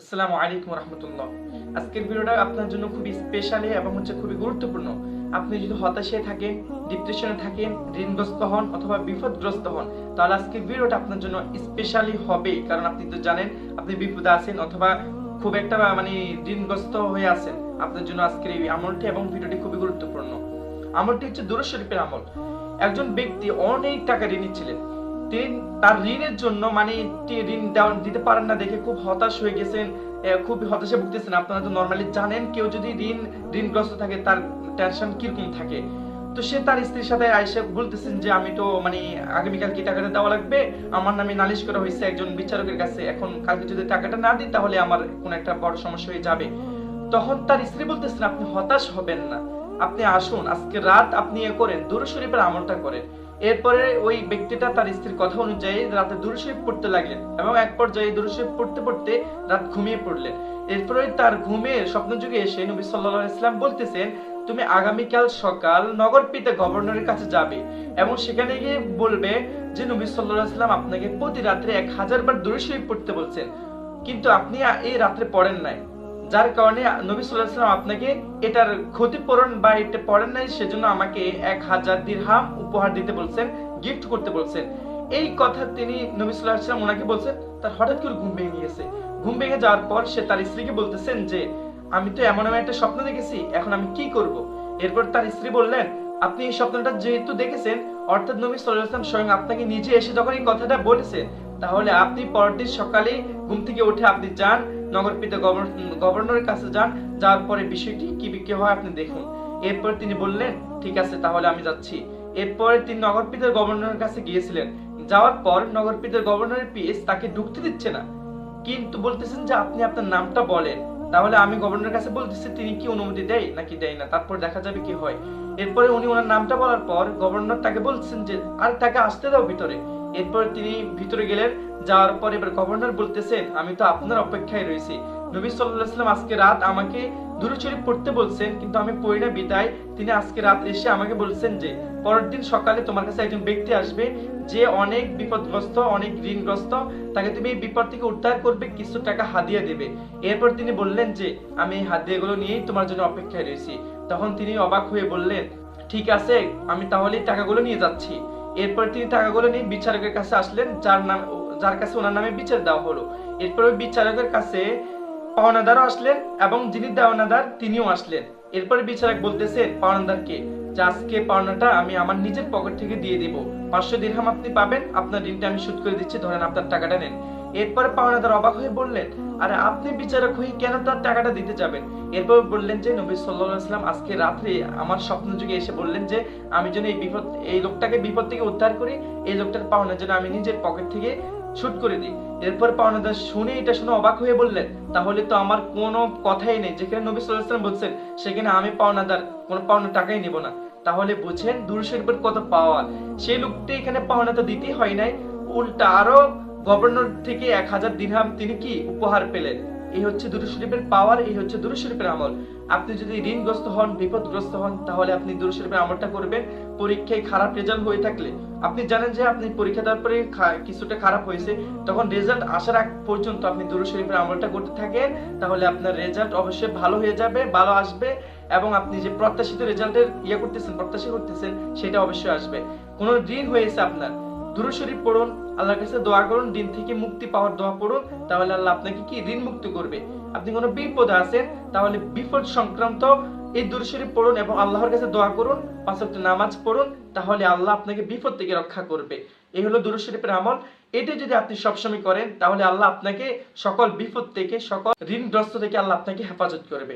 আসসালামু আলাইকুম রাহমাতুল্লাহ। আজকের ভিডিওটা আপনার জন্য খুবই স্পেশাল এবং খুবই গুরুত্বপূর্ণ। আপনি যদি হতাশায় থাকেন, ডিপ্রেশনে থাকেন, ঋণগ্রস্ত হন অথবা বিপদগ্রস্ত হন, তাহলে আজকের ভিডিওটা আপনার জন্য স্পেশালি হবে। কারণ আপনি তো জানেন আপনি বিপদে আছেন অথবা খুব একটা ঋণগ্রস্ত হয়ে আছেন। আপনার জন্য আজকের এই আমলটি এবং ভিডিওটি খুবই গুরুত্বপূর্ণ। আমলটি হচ্ছে দুরূদ শরীফের আমল। একজন ব্যক্তি অনেক টাকা ঋণী ছিলেন। তিনি তার ঋণের জন্য ঋণ দিতে পারেন না দেখে খুব হতাশ হয়ে গেছেন, খুব হতাশে ভুগতেছেন। আপনারা তো নরমালি জানেন কেউ যদি ঋণগ্রস্ত থাকে তার টেনশন কিরকম থাকে। তো সে তার স্ত্রীর সাথে আইসা বলতেছেন যে আমি তো আগামীকাল কি টাকাটা দেওয়া লাগবে, আমার নামে নালিশ করা হয়েছে একজন বিচারকের কাছে, এখন কালকে যদি টাকাটা না দিই তাহলে আমার কোন একটা বড় সমস্যা হয়ে যাবে। তখন তার স্ত্রী বলতেছেন আপনি হতাশ হবেন না, আপনি আসুন আজকে রাত আপনি করেন দুরূদ শরীফের আমলটা করেন। এরপরে ওই ব্যক্তিটা তার স্ত্রীর কথা অনুযায়ী রাতে দুরূদ শরীফ পড়তে লাগলেন এবং এক পর্যায়ে দুরূদ শরীফ পড়তে পড়তে রাত ঘুমিয়ে পড়লেন। এরপরে তার ঘুমের স্বপ্নযুগে এসে নবী সাল্লাল্লাহু আলাইহি ওয়াসাল্লাম বলতেছেন তুমি আগামীকাল সকাল নগর পিতা গভর্নরের কাছে যাবে এবং সেখানে গিয়ে বলবে যে নবী সাল্লাল্লাহু আলাইহি ওয়াসাল্লাম আপনাকে প্রতি রাত্রে 1000 বার দুরূদ শরীফ পড়তে বলছেন, কিন্তু আপনি এই রাত্রে পড়েন নাই, যার কারণে নবী সাল্লাল্লাহু আলাইহি ওয়াসাল্লাম আপনাকে এটার ক্ষতিপূরণ বা এটা পড়েন নাই, সেজন্য আমাকে 1000 দিরহাম উপহার দিতে বলছেন, গিফট করতে বলছেন। এই কথা তিনি নবী সাল্লাল্লাহু আলাইহি ওয়াসাল্লাম ওনাকে বলছেন। তার হঠাৎ করে ঘুম ভেঙে গেছে। ঘুম ভেঙে যাওয়ার পর সে তার স্ত্রীকে বলতেছেন যে আমি তো এমন একটা স্বপ্ন দেখেছি, এখন আমি কি করব। এরপর তার স্ত্রী বললেন আপনি এই স্বপ্নটা যেহেতু দেখেছেন, অর্থাৎ নবী সাল্লাল্লাহু আলাইহি ওয়াসাল্লাম স্বয়ং আপনাকে নিজে এসে যখন এই কথাটা বলেছেন, তাহলে আপনি পরের দিন সকালে ঘুম থেকে উঠে আপনি যান নগরপিতা গভর্নরের কাছে যান, যাওয়ার পরে বিষয়টি কি হয় আপনি দেখুন। এরপর তিনি বললেন ঠিক আছে তাহলে আমি যাচ্ছি। এরপরে তিনি নগরপিতার গভর্নরের কাছে গিয়েছিলেন। যাওয়ার পর নগরপিতার গভর্নরের পিএস তাকে ঢুকতে দিচ্ছে না, কিন্তু বলতেছেন যে আপনি আপনার নামটা বলেন, তাহলে আমি গভর্নরের কাছে বলতেছি তিনি কি অনুমতি দেয় নাকি দেয় না, তারপর দেখা যাবে কি হয়। এরপরে উনি ওনার নামটা বলার পর গভর্নর তাকে বলছেন যে আর তাকে আসতে দাও ভিতরে। এরপর তিনি ভিতরে গেলেন। যাওয়ার পর এবার গভর্নর বলতেছেন আমি তো আপনার অপেক্ষায় রয়েছি, নবী সাল্লাল্লাহু আলাইহি ওয়াসাল্লাম আজকে রাত আমাকে দুরূদ শরীফ পড়তে বলছেন, কিন্তু আমি পড়ি না বিদায় তিনি আজকে রাত এসে আমাকে বলছেন যে পরের দিন সকালে তোমার কাছে একজন ব্যক্তি আসবে যে অনেক বিপদগ্রস্ত, অনেক ঋণগ্রস্ত, তাকে তুমি এই বিপদ থেকে উদ্ধার করবে, কিছু টাকা হাদিয়া দেবে। এরপর তিনি বললেন যে আমি এই হাদিয়াগুলো নিয়েই তোমার জন্য অপেক্ষায় রয়েছি। তখন তিনি অবাক হয়ে বললেন ঠিক আছে আমি তাহলে টাকাগুলো নিয়ে যাচ্ছি। এরপর তিনি টাকাগুলো নিয়ে বিচারকের কাছে আসলেন, যার কাছে ওনার নামে বিচার দেওয়া হলো। এরপর ওই বিচারকের কাছে পাওনাদারও আসলেন এবং যিনি দেওয়ানাদার তিনিও আসলেন। এরপরে বিচারক বলতেছেন পাওনাদারকে যে আজকে পাওনাটা আমি আমার নিজের পকেট থেকে দিয়ে দিব, 500 দিরহাম আপনি পাবেন, আপনার ঋণটা আমি শোধ করে দিচ্ছি, ধরেন আপনার টাকাটা নেন। এরপরে পাওনাদার অবাক হয়ে বললেন আরে আপনি বিচারক হয়ে কেন তার টাকাটা দিতে যাবেন। এরপর বললেন যে নবী সাল্লাল্লাহু আলাইহি ওয়াসাল্লাম আজকে রাত্রে আমার স্বপ্ন যুগে এসে বললেন যে আমি যেন এই লোকটাকে বিপদ থেকে উদ্ধার করি, এই লোকটার পাওনা যেন আমি নিজের পকেট থেকে শুট করে দিই। এরপর পাওনাদার এটা শুনে অবাক হয়ে বললেন তাহলে তো আমার কোনো কথাই নেই, যেখানে নবী সাল্লাল্লাহু আলাইহি ওয়াসাল্লাম বলছেন সেখানে আমি পাওনাদার কোনো পাওনা টাকাই নিব না। তাহলে বুঝেন দুরূদ শরীফের কত পাওয়ার। সেই লোকটি এখানে পাওনা তো দিতেই হয় নাই, উল্টা আরো গভর্নর থেকে 1000 দিরহাম তিনি কি উপহার পেলেন। এই হচ্ছে দুরূদ শরীফের পাওয়ার, এই হচ্ছে দুরূদ শরীফের আমল। আপনি যদি ঋণগ্রস্ত হন, বিপদগ্রস্ত হন, তাহলে আপনি দুরূদ শরীফের আমলটা করবেন। পরীক্ষায় খারাপ রেজাল্ট হয়ে থাকলে আপনি জানেন যে আপনি পরীক্ষা দেওয়ার পরে কিছুটা খারাপ হয়েছে, তখন রেজাল্ট আসার আগ পর্যন্ত আপনি দুরূদ শরীফের আমলটা করতে থাকেন, তাহলে আপনার রেজাল্ট অবশ্যই ভালো হয়ে যাবে, ভালো আসবে এবং আপনি যে প্রত্যাশিত রেজাল্টের প্রত্যাশা করতেছেন সেটা অবশ্যই আসবে। কোনো ঋণ হয়েছে আপনার, দুরূদ শরীফ পড়ুন, আল্লাহর কাছে দোয়া করুন, ঋণ থেকে মুক্তি পাওয়ার দোয়া পড়ুন, তাহলে আল্লাহ আপনাকে কি ঋণ মুক্ত করবে। আপনি কোনো বিপদে আছেন তাহলে বিপদ সংক্রান্ত এই দুরূদ শরীফ পড়ুন এবং আল্লাহর কাছে দোয়া করুন, 5 ওয়াক্ত নামাজ পড়ুন, তাহলে আল্লাহ আপনাকে বিপদ থেকে রক্ষা করবে। এই হলো দুরূদ শরীফের আমল। এটা যদি আপনি সবসময় করেন তাহলে আল্লাহ আপনাকে সকল বিপদ থেকে, সকল ঋণগ্রস্ত থেকে আল্লাহ আপনাকে হেফাজত করবে।